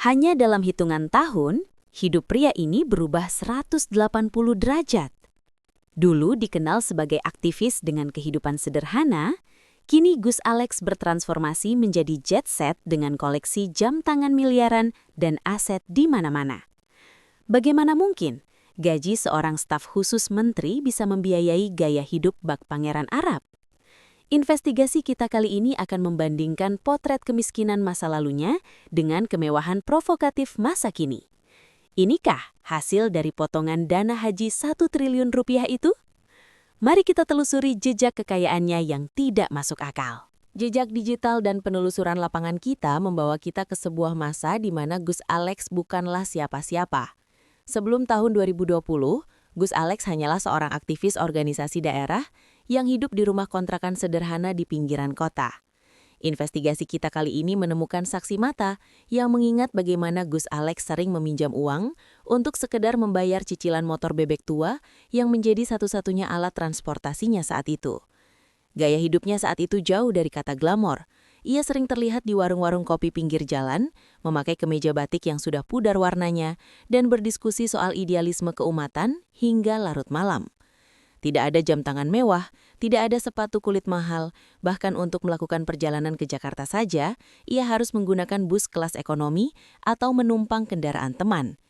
Hanya dalam hitungan tahun, hidup pria ini berubah 180 derajat. Dulu dikenal sebagai aktivis dengan kehidupan sederhana, kini Gus Alex bertransformasi menjadi jet set dengan koleksi jam tangan miliaran dan aset di mana-mana. Bagaimana mungkin gaji seorang staf khusus menteri bisa membiayai gaya hidup bak pangeran Arab? Investigasi kita kali ini akan membandingkan potret kemiskinan masa lalunya dengan kemewahan provokatif masa kini. Inikah hasil dari potongan dana haji 1 triliun rupiah itu? Mari kita telusuri jejak kekayaannya yang tidak masuk akal. Jejak digital dan penelusuran lapangan kita membawa kita ke sebuah masa di mana Gus Alex bukanlah siapa-siapa. Sebelum tahun 2020, Gus Alex hanyalah seorang aktivis organisasi daerah yang hidup di rumah kontrakan sederhana di pinggiran kota. Investigasi kita kali ini menemukan saksi mata yang mengingat bagaimana Gus Alex sering meminjam uang untuk sekedar membayar cicilan motor bebek tua yang menjadi satu-satunya alat transportasinya saat itu. Gaya hidupnya saat itu jauh dari kata glamor. Ia sering terlihat di warung-warung kopi pinggir jalan, memakai kemeja batik yang sudah pudar warnanya, dan berdiskusi soal idealisme keumatan hingga larut malam. Tidak ada jam tangan mewah, tidak ada sepatu kulit mahal, bahkan untuk melakukan perjalanan ke Jakarta saja, ia harus menggunakan bus kelas ekonomi atau menumpang kendaraan teman.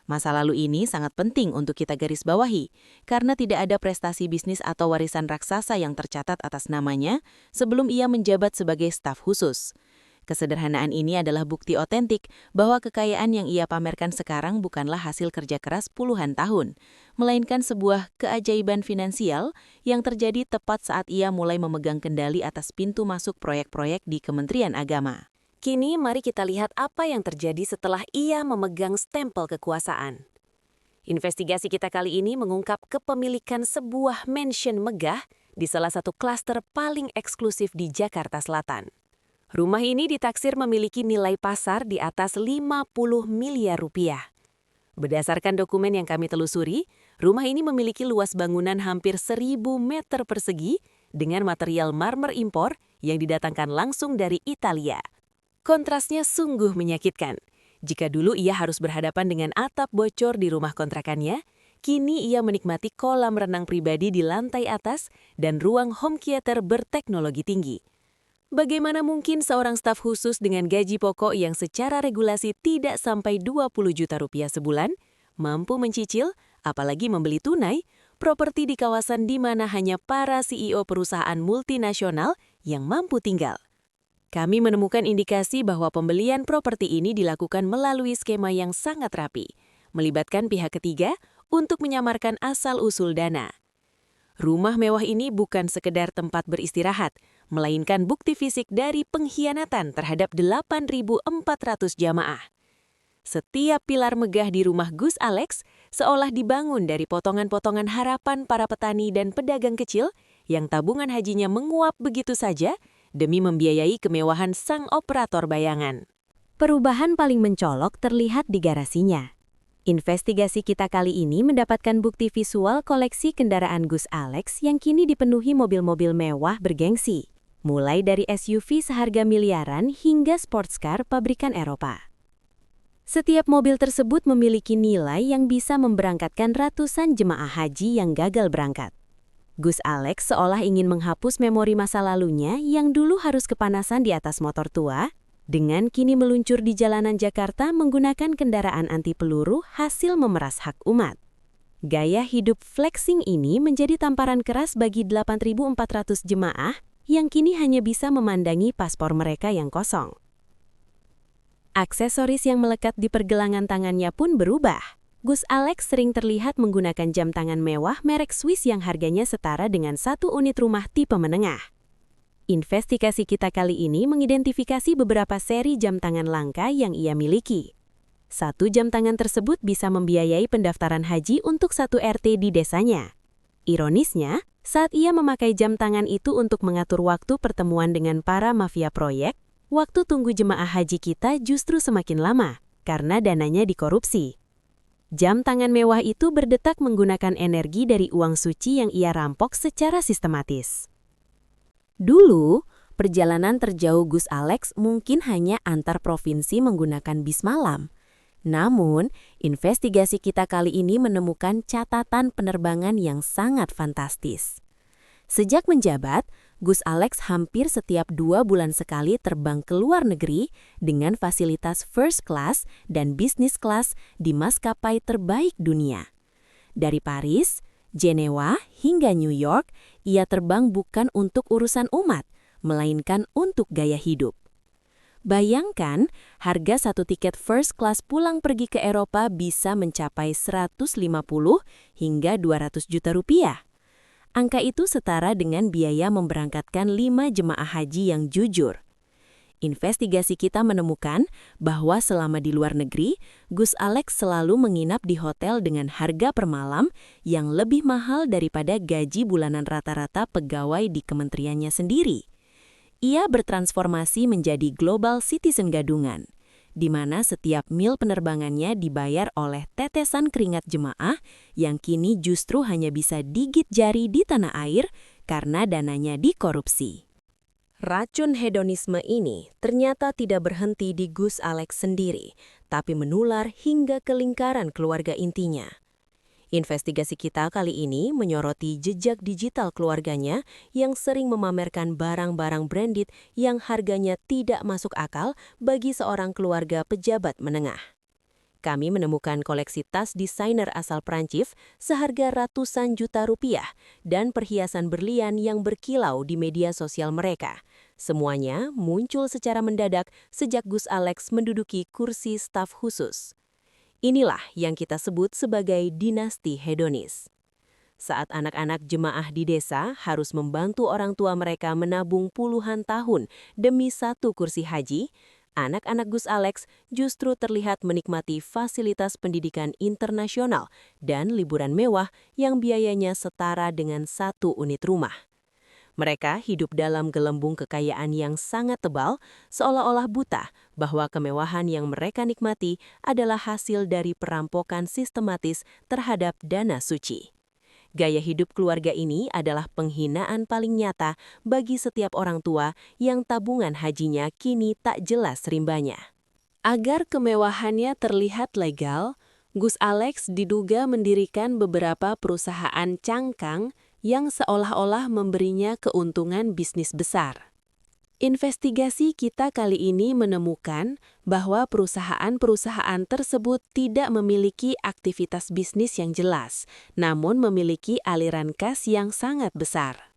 Masa lalu ini sangat penting untuk kita garis bawahi, karena tidak ada prestasi bisnis atau warisan raksasa yang tercatat atas namanya sebelum ia menjabat sebagai staf khusus. Kesederhanaan ini adalah bukti otentik bahwa kekayaan yang ia pamerkan sekarang bukanlah hasil kerja keras puluhan tahun, melainkan sebuah keajaiban finansial yang terjadi tepat saat ia mulai memegang kendali atas pintu masuk proyek-proyek di Kementerian Agama. Kini mari kita lihat apa yang terjadi setelah ia memegang stempel kekuasaan. Investigasi kita kali ini mengungkap kepemilikan sebuah mansion megah di salah satu klaster paling eksklusif di Jakarta Selatan. Rumah ini ditaksir memiliki nilai pasar di atas 50 miliar rupiah. Berdasarkan dokumen yang kami telusuri, rumah ini memiliki luas bangunan hampir 1.000 meter persegi dengan material marmer impor yang didatangkan langsung dari Italia. Kontrasnya sungguh menyakitkan. Jika dulu ia harus berhadapan dengan atap bocor di rumah kontrakannya, kini ia menikmati kolam renang pribadi di lantai atas dan ruang home theater berteknologi tinggi. Bagaimana mungkin seorang staf khusus dengan gaji pokok yang secara regulasi tidak sampai 20 juta rupiah sebulan, mampu mencicil, apalagi membeli tunai, properti di kawasan di mana hanya para CEO perusahaan multinasional yang mampu tinggal? Kami menemukan indikasi bahwa pembelian properti ini dilakukan melalui skema yang sangat rapi, melibatkan pihak ketiga untuk menyamarkan asal-usul dana. Rumah mewah ini bukan sekedar tempat beristirahat, melainkan bukti fisik dari pengkhianatan terhadap 8.400 jamaah. Setiap pilar megah di rumah Gus Alex seolah dibangun dari potongan-potongan harapan para petani dan pedagang kecil yang tabungan hajinya menguap begitu saja demi membiayai kemewahan sang operator bayangan. Perubahan paling mencolok terlihat di garasinya. Investigasi kita kali ini mendapatkan bukti visual koleksi kendaraan Gus Alex yang kini dipenuhi mobil-mobil mewah bergengsi, mulai dari SUV seharga miliaran hingga sports car pabrikan Eropa. Setiap mobil tersebut memiliki nilai yang bisa memberangkatkan ratusan jemaah haji yang gagal berangkat. Gus Alex seolah ingin menghapus memori masa lalunya yang dulu harus kepanasan di atas motor tua, dengan kini meluncur di jalanan Jakarta menggunakan kendaraan anti peluru hasil memeras hak umat. Gaya hidup flexing ini menjadi tamparan keras bagi 8.400 jemaah yang kini hanya bisa memandangi paspor mereka yang kosong. Aksesoris yang melekat di pergelangan tangannya pun berubah. Gus Alex sering terlihat menggunakan jam tangan mewah merek Swiss yang harganya setara dengan satu unit rumah tipe menengah. Investigasi kita kali ini mengidentifikasi beberapa seri jam tangan langka yang ia miliki. Satu jam tangan tersebut bisa membiayai pendaftaran haji untuk satu RT di desanya. Ironisnya, saat ia memakai jam tangan itu untuk mengatur waktu pertemuan dengan para mafia proyek, waktu tunggu jemaah haji kita justru semakin lama karena dananya dikorupsi. Jam tangan mewah itu berdetak menggunakan energi dari uang suci yang ia rampok secara sistematis. Dulu, Perjalanan terjauh Gus Alex mungkin hanya antar provinsi menggunakan bis malam. Namun, investigasi kita kali ini menemukan catatan penerbangan yang sangat fantastis. Sejak menjabat, Gus Alex hampir setiap 2 bulan sekali terbang ke luar negeri dengan fasilitas first class dan business class di maskapai terbaik dunia. Dari Paris, Jenewa, hingga New York, ia terbang bukan untuk urusan umat, melainkan untuk gaya hidup. Bayangkan, harga satu tiket first class pulang pergi ke Eropa bisa mencapai 150 hingga 200 juta rupiah. Angka itu setara dengan biaya memberangkatkan 5 jemaah haji yang jujur. Investigasi kita menemukan bahwa selama di luar negeri, Gus Alex selalu menginap di hotel dengan harga per malam yang lebih mahal daripada gaji bulanan rata-rata pegawai di kementeriannya sendiri. Ia bertransformasi menjadi global citizen gadungan, di mana setiap mil penerbangannya dibayar oleh tetesan keringat jemaah yang kini justru hanya bisa digigit jari di tanah air karena dananya dikorupsi. Racun hedonisme ini ternyata tidak berhenti di Gus Alex sendiri, tapi menular hingga ke lingkaran keluarga intinya. Investigasi kita kali ini menyoroti jejak digital keluarganya yang sering memamerkan barang-barang branded yang harganya tidak masuk akal bagi seorang keluarga pejabat menengah. Kami menemukan koleksi tas desainer asal Prancis seharga ratusan juta rupiah dan perhiasan berlian yang berkilau di media sosial mereka. Semuanya muncul secara mendadak sejak Gus Alex menduduki kursi staf khusus. Inilah yang kita sebut sebagai dinasti hedonis. Saat anak-anak jemaah di desa harus membantu orang tua mereka menabung puluhan tahun demi satu kursi haji, anak-anak Gus Alex justru terlihat menikmati fasilitas pendidikan internasional dan liburan mewah yang biayanya setara dengan satu unit rumah. Mereka hidup dalam gelembung kekayaan yang sangat tebal, seolah-olah buta bahwa kemewahan yang mereka nikmati adalah hasil dari perampokan sistematis terhadap dana suci. Gaya hidup keluarga ini adalah penghinaan paling nyata bagi setiap orang tua yang tabungan hajinya kini tak jelas rimbanya. Agar kemewahannya terlihat legal, Gus Alex diduga mendirikan beberapa perusahaan cangkang yang seolah-olah memberinya keuntungan bisnis besar. Investigasi kita kali ini menemukan bahwa perusahaan-perusahaan tersebut tidak memiliki aktivitas bisnis yang jelas, namun memiliki aliran kas yang sangat besar.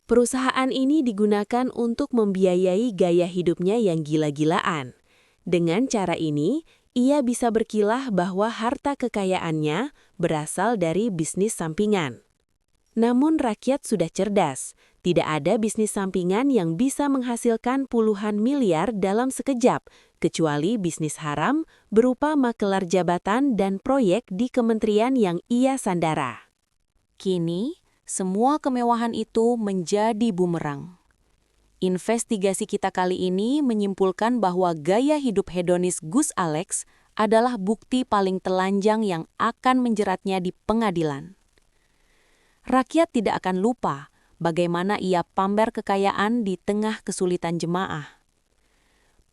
Perusahaan ini digunakan untuk membiayai gaya hidupnya yang gila-gilaan. Dengan cara ini, ia bisa berkilah bahwa harta kekayaannya berasal dari bisnis sampingan. Namun rakyat sudah cerdas, tidak ada bisnis sampingan yang bisa menghasilkan puluhan miliar dalam sekejap, kecuali bisnis haram berupa makelar jabatan dan proyek di kementerian yang ia sandara. Kini, semua kemewahan itu menjadi bumerang. Investigasi kita kali ini menyimpulkan bahwa gaya hidup hedonis Gus Alex adalah bukti paling telanjang yang akan menjeratnya di pengadilan. Rakyat tidak akan lupa bagaimana ia pamer kekayaan di tengah kesulitan jemaah.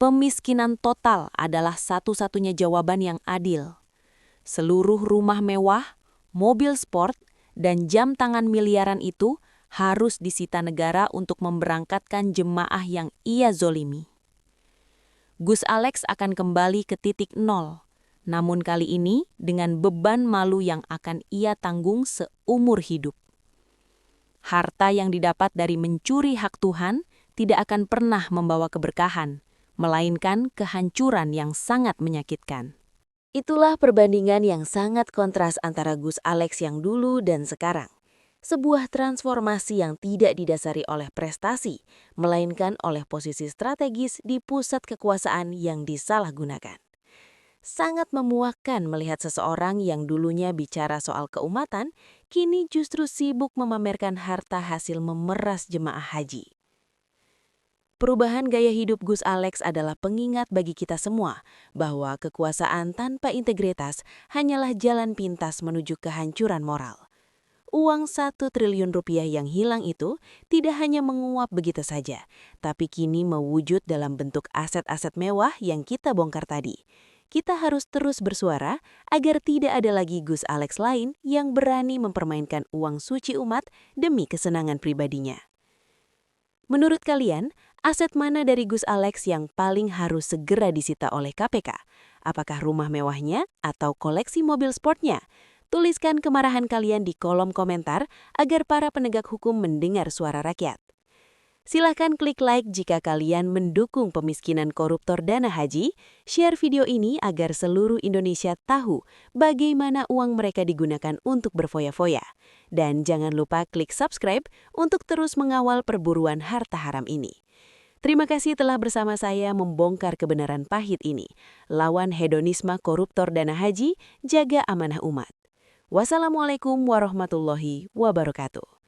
Pemiskinan total adalah satu-satunya jawaban yang adil. Seluruh rumah mewah, mobil sport, dan jam tangan miliaran itu harus disita negara untuk memberangkatkan jemaah yang ia zolimi. Gus Alex akan kembali ke titik nol, namun kali ini dengan beban malu yang akan ia tanggung seumur hidup. Harta yang didapat dari mencuri hak Tuhan tidak akan pernah membawa keberkahan, melainkan kehancuran yang sangat menyakitkan. Itulah perbandingan yang sangat kontras antara Gus Alex yang dulu dan sekarang. Sebuah transformasi yang tidak didasari oleh prestasi, melainkan oleh posisi strategis di pusat kekuasaan yang disalahgunakan. Sangat memuakkan melihat seseorang yang dulunya bicara soal keumatan, kini justru sibuk memamerkan harta hasil memeras jemaah haji. Perubahan gaya hidup Gus Alex adalah pengingat bagi kita semua bahwa kekuasaan tanpa integritas hanyalah jalan pintas menuju kehancuran moral. uang 1 triliun rupiah yang hilang itu tidak hanya menguap begitu saja, tapi kini mewujud dalam bentuk aset-aset mewah yang kita bongkar tadi. Kita harus terus bersuara agar tidak ada lagi Gus Alex lain yang berani mempermainkan uang suci umat demi kesenangan pribadinya. Menurut kalian, aset mana dari Gus Alex yang paling harus segera disita oleh KPK? Apakah rumah mewahnya atau koleksi mobil sportnya? Tuliskan kemarahan kalian di kolom komentar agar para penegak hukum mendengar suara rakyat. Silahkan klik like jika kalian mendukung pemiskinan koruptor dana haji, share video ini agar seluruh Indonesia tahu bagaimana uang mereka digunakan untuk berfoya-foya. Dan jangan lupa klik subscribe untuk terus mengawal perburuan harta haram ini. Terima kasih telah bersama saya membongkar kebenaran pahit ini. Lawan hedonisme koruptor dana haji, jaga amanah umat. Wassalamualaikum warahmatullahi wabarakatuh.